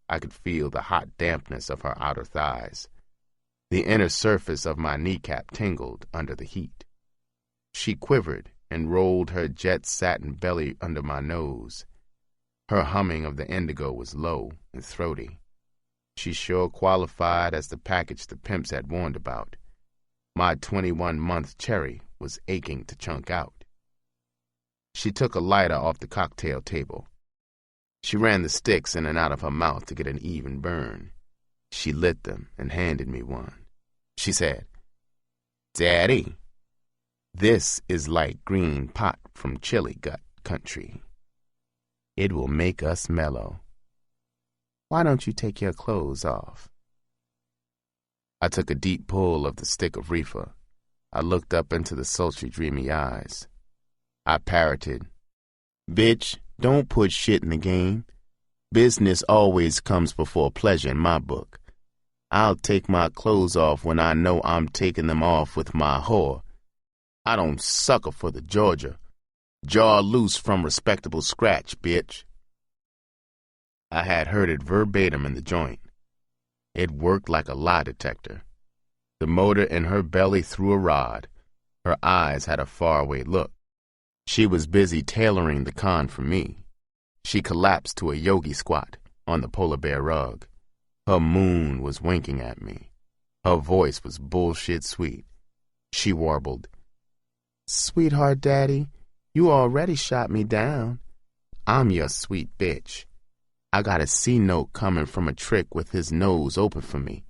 I could feel the hot dampness of her outer thighs. The inner surface of my kneecap tingled under the heat. She quivered and rolled her jet satin belly under my nose. Her humming of the indigo was low and throaty. She sure qualified as the package the pimps had warned about. My 21-month cherry was aching to chunk out. She took a lighter off the cocktail table. She ran the sticks in and out of her mouth to get an even burn. She lit them and handed me one. She said, "Daddy, this is light green pot from Chili Gut country. It will make us mellow. Why don't you take your clothes off?" I took a deep pull of the stick of reefer. I looked up into the sultry, dreamy eyes. I parroted, "Bitch, don't put shit in the game. Business always comes before pleasure in my book. I'll take my clothes off when I know I'm taking them off with my whore. I don't sucker for the Georgia. Jaw loose from respectable scratch, bitch." I had heard it verbatim in the joint. It worked like a lie detector. The motor in her belly threw a rod. Her eyes had a faraway look. She was busy tailoring the con for me. She collapsed to a yogi squat on the polar bear rug. Her moon was winking at me. Her voice was bullshit sweet. She warbled, "Sweetheart, Daddy, you already shot me down. I'm your sweet bitch. I got a C-note coming from a trick with his nose open for me.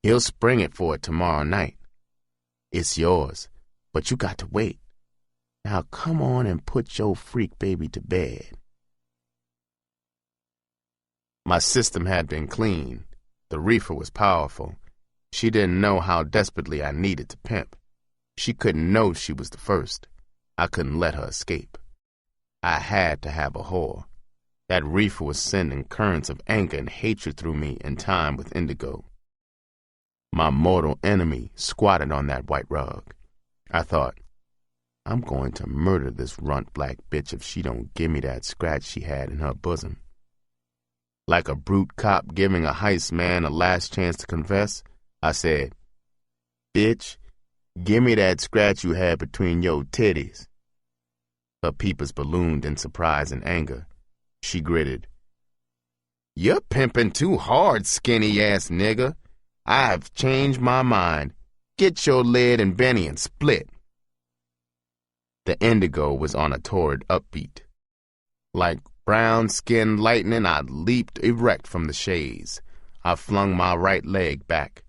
He'll spring it for it tomorrow night. It's yours, but you got to wait. Now come on and put your freak baby to bed." My system had been clean. The reefer was powerful. She didn't know how desperately I needed to pimp. She couldn't know she was the first. I couldn't let her escape. I had to have a whore. That reefer was sending currents of anger and hatred through me in time with indigo. My mortal enemy squatted on that white rug. I thought, I'm going to murder this runt black bitch if she don't give me that scratch she had in her bosom. Like a brute cop giving a heist man a last chance to confess, I said, "Bitch, give me that scratch you had between your titties." Her peepers ballooned in surprise and anger. She gritted, "You're pimping too hard, skinny-ass nigga. I've changed my mind. Get your lid and Benny and split." The indigo was on a torrid upbeat. Like brown-skinned lightning, I leaped erect from the chaise. I flung my right leg back.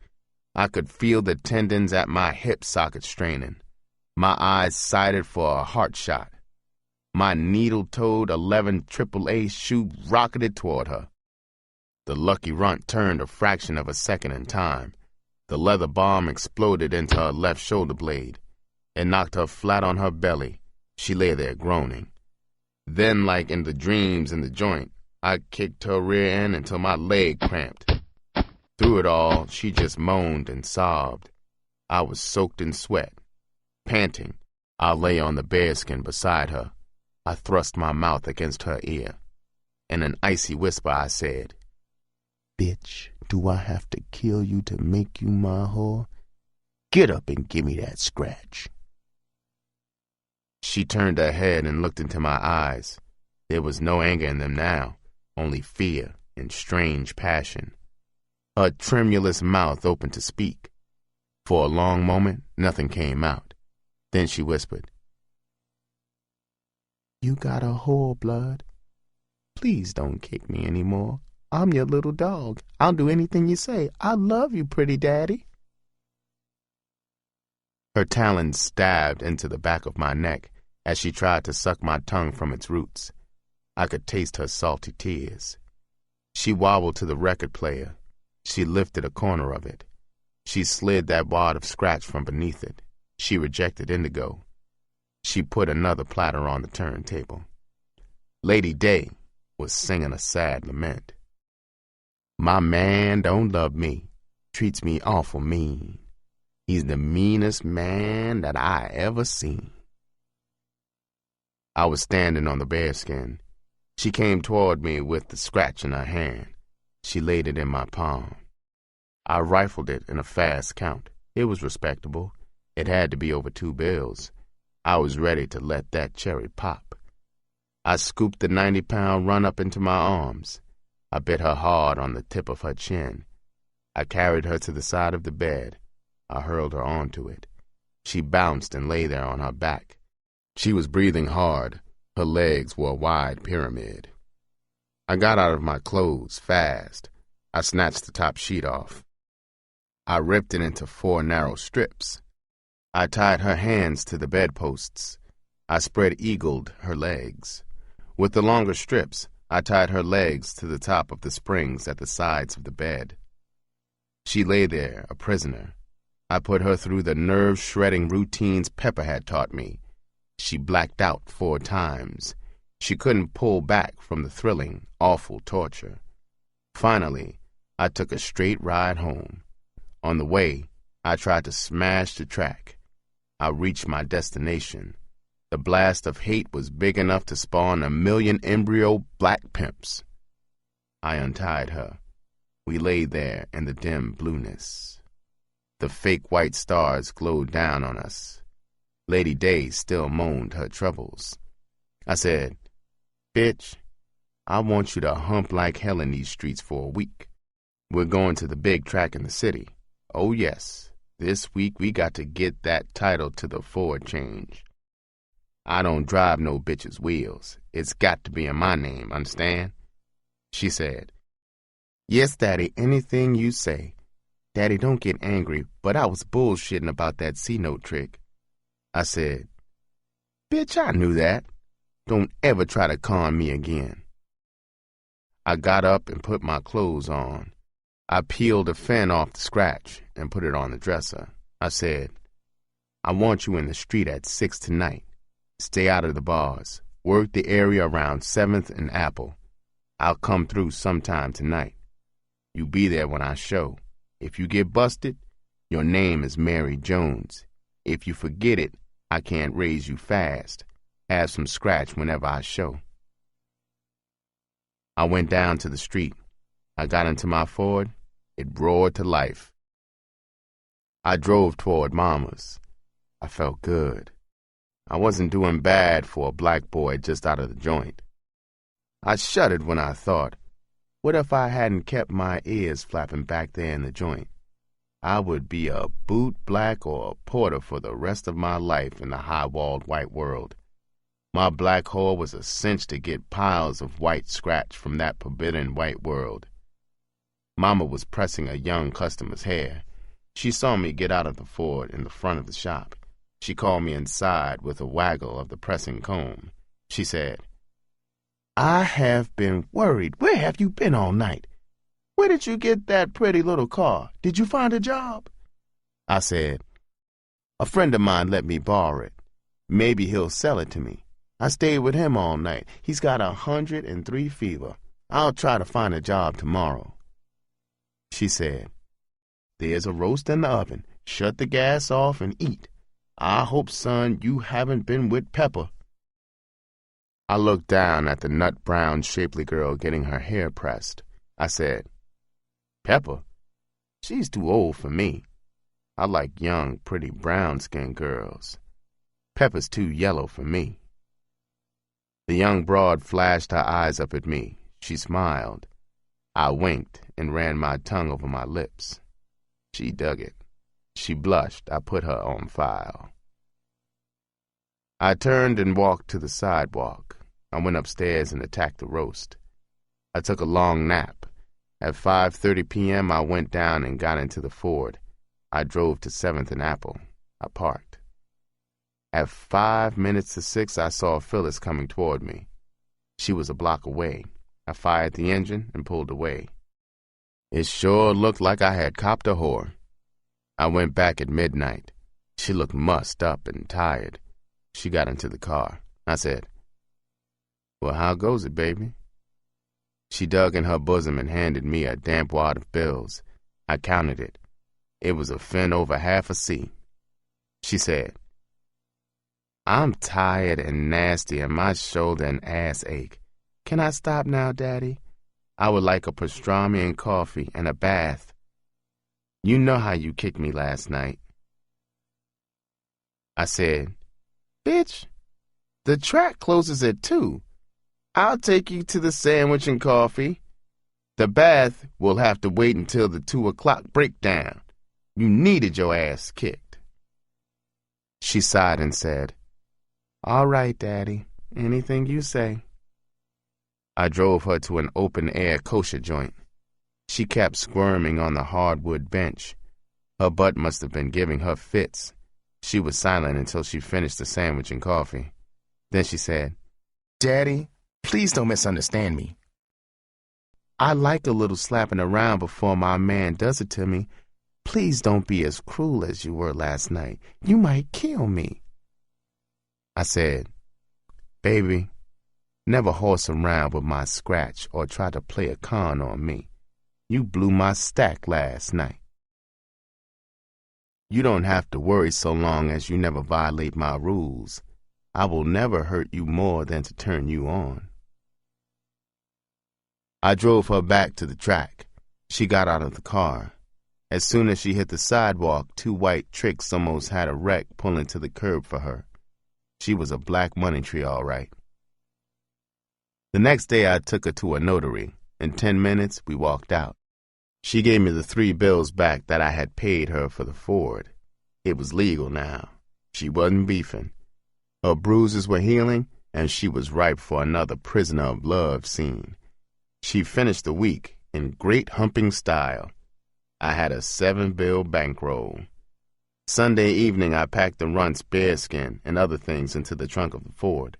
I could feel the tendons at my hip socket straining. My eyes sighted for a heart shot. My needle-toed 11 AAA shoe rocketed toward her. The lucky runt turned a fraction of a second in time. The leather bomb exploded into her left shoulder blade. It knocked her flat on her belly. She lay there groaning. Then, like in the dreams in the joint, I kicked her rear end until my leg cramped. Through it all, she just moaned and sobbed. I was soaked in sweat. Panting, I lay on the bearskin beside her. I thrust my mouth against her ear. In an icy whisper, I said, "Bitch, do I have to kill you to make you my whore? Get up and give me that scratch." She turned her head and looked into my eyes. There was no anger in them now, only fear and strange passion. Her tremulous mouth opened to speak. For a long moment, nothing came out. Then she whispered, "You got a whore, blood. Please don't kick me anymore. I'm your little dog. I'll do anything you say. I love you, pretty daddy." Her talons stabbed into the back of my neck as she tried to suck my tongue from its roots. I could taste her salty tears. She wobbled to the record player. She lifted a corner of it. She slid that wad of scratch from beneath it. She rejected indigo. She put another platter on the turntable. Lady Day was singing a sad lament. "My man don't love me, treats me awful mean. He's the meanest man that I ever seen." I was standing on the bearskin. She came toward me with the scratch in her hand. She laid it in my palm. I rifled it in a fast count. It was respectable. It had to be over 2 bills. I was ready to let that cherry pop. I scooped the 90-pound run up into my arms. I bit her hard on the tip of her chin. I carried her to the side of the bed. I hurled her onto it. She bounced and lay there on her back. She was breathing hard. Her legs were a wide pyramid. I got out of my clothes fast. I snatched the top sheet off. I ripped it into 4 narrow strips. I tied her hands to the bedposts. I spread-eagled her legs. With the longer strips, I tied her legs to the top of the springs at the sides of the bed. She lay there, a prisoner. I put her through the nerve-shredding routines Pepper had taught me. She blacked out 4 times. She couldn't pull back from the thrilling, awful torture. Finally, I took a straight ride home. On the way, I tried to smash the track. I reached my destination. The blast of hate was big enough to spawn 1 million embryo black pimps. I untied her. We lay there in the dim blueness. The fake white stars glowed down on us. Lady Day still moaned her troubles. I said, "Bitch, I want you to hump like hell in these streets for a week. We're going to the big track in the city. Oh yes, this week we got to get that title to the Ford change. I don't drive no bitch's wheels. It's got to be in my name, understand?" She said, "Yes, Daddy, anything you say. Daddy, don't get angry, but I was bullshitting about that C-note trick." I said, "Bitch, I knew that. Don't ever try to con me again." I got up and put my clothes on. I peeled a fin off the scratch and put it on the dresser. I said, "I want you in the street at 6 tonight. Stay out of the bars. Work the area around 7th and Apple. I'll come through sometime tonight. You be there when I show. If you get busted, your name is Mary Jones. If you forget it, I can't raise you fast. Have some scratch whenever I show." I went down to the street. I got into my Ford. It roared to life. I drove toward Mama's. I felt good. I wasn't doing bad for a black boy just out of the joint. I shuddered when I thought, what if I hadn't kept my ears flapping back there in the joint? I would be a boot black or a porter for the rest of my life in the high-walled white world. My black hole was a cinch to get piles of white scratch from that forbidden white world. Mama was pressing a young customer's hair. She saw me get out of the Ford in the front of the shop. She called me inside with a waggle of the pressing comb. She said, "I have been worried. Where have you been all night? Where did you get that pretty little car? Did you find a job?" I said, "A friend of mine let me borrow it. Maybe he'll sell it to me. I stayed with him all night. He's got 103 fever. I'll try to find a job tomorrow." She said, "There's a roast in the oven. Shut the gas off and eat. I hope, son, you haven't been with Pepper." I looked down at the nut-brown, shapely girl getting her hair pressed. I said, "Pepper? She's too old for me. I like young, pretty brown-skinned girls. Pepper's too yellow for me." The young broad flashed her eyes up at me. She smiled. I winked and ran my tongue over my lips. She dug it. She blushed. I put her on file. I turned and walked to the sidewalk. I went upstairs and attacked the roast. I took a long nap. At 5:30 p.m., I went down and got into the Ford. I drove to 7th and Apple. I parked. At 5 minutes to 6, I saw Phyllis coming toward me. She was a block away. I fired the engine and pulled away. It sure looked like I had copped a whore. I went back at midnight. She looked mussed up and tired. She got into the car. I said, "Well, how goes it, baby?" She dug in her bosom and handed me a damp wad of bills. I counted it. It was a fin over half a C. She said, "I'm tired and nasty and my shoulder and ass ache. Can I stop now, Daddy? I would like a pastrami and coffee and a bath. You know how you kicked me last night. I said, Bitch, the track closes at 2. I'll take you to the sandwich and coffee. The bath will have to wait until the 2 o'clock breakdown. You needed your ass kicked. She sighed and said, All right, Daddy, anything you say. I drove her to an open-air kosher joint. She kept squirming on the hardwood bench. Her butt must have been giving her fits. She was silent until she finished the sandwich and coffee. Then she said, Daddy, please don't misunderstand me. I like a little slapping around before my man does it to me. Please don't be as cruel as you were last night. You might kill me. I said, Baby, never horse around with my scratch or try to play a con on me. You blew my stack last night. You don't have to worry so long as you never violate my rules. I will never hurt you more than to turn you on. I drove her back to the track. She got out of the car. As soon as she hit the sidewalk, 2 white tricks almost had a wreck pulling to the curb for her. She was a black money tree, all right. The next day I took her to a notary. In 10 minutes, we walked out. She gave me the 3 bills back that I had paid her for the Ford. It was legal now. She wasn't beefing. Her bruises were healing, and she was ripe for another prisoner of love scene. She finished the week in great humping style. I had a 7-bill bankroll. Sunday evening, I packed the runt's bearskin and other things into the trunk of the Ford.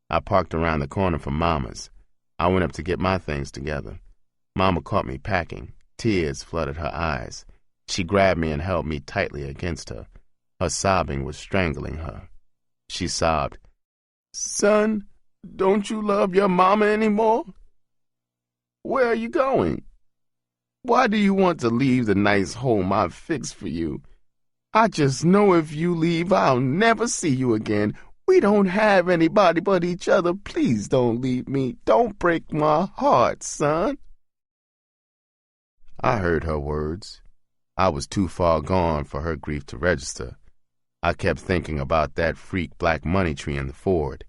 I parked around the corner from Mama's. I went up to get my things together. Mama caught me packing. Tears flooded her eyes. She grabbed me and held me tightly against her. Her sobbing was strangling her. She sobbed, Son, don't you love your mama anymore? Where are you going? Why do you want to leave the nice home I've fixed for you? I just know if you leave, I'll never see you again. We don't have anybody but each other. Please don't leave me. Don't break my heart, son. I heard her words. I was too far gone for her grief to register. I kept thinking about that freak black money tree in the Ford.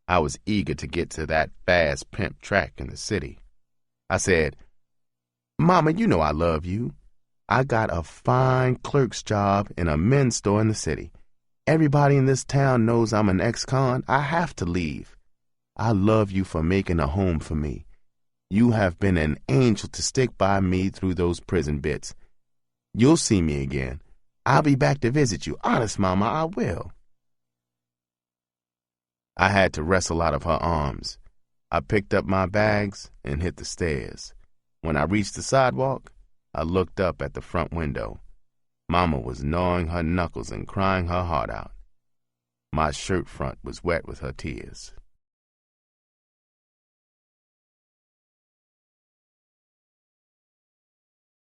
I was eager to get to that fast pimp track in the city. I said, Mama, you know I love you. I got a fine clerk's job in a men's store in the city. Everybody in this town knows I'm an ex-con. I have to leave. I love you for making a home for me. You have been an angel to stick by me through those prison bits. You'll see me again. I'll be back to visit you. Honest, Mama, I will. I had to wrestle out of her arms. I picked up my bags and hit the stairs. When I reached the sidewalk, I looked up at the front window. Mama was gnawing her knuckles and crying her heart out. My shirt front was wet with her tears.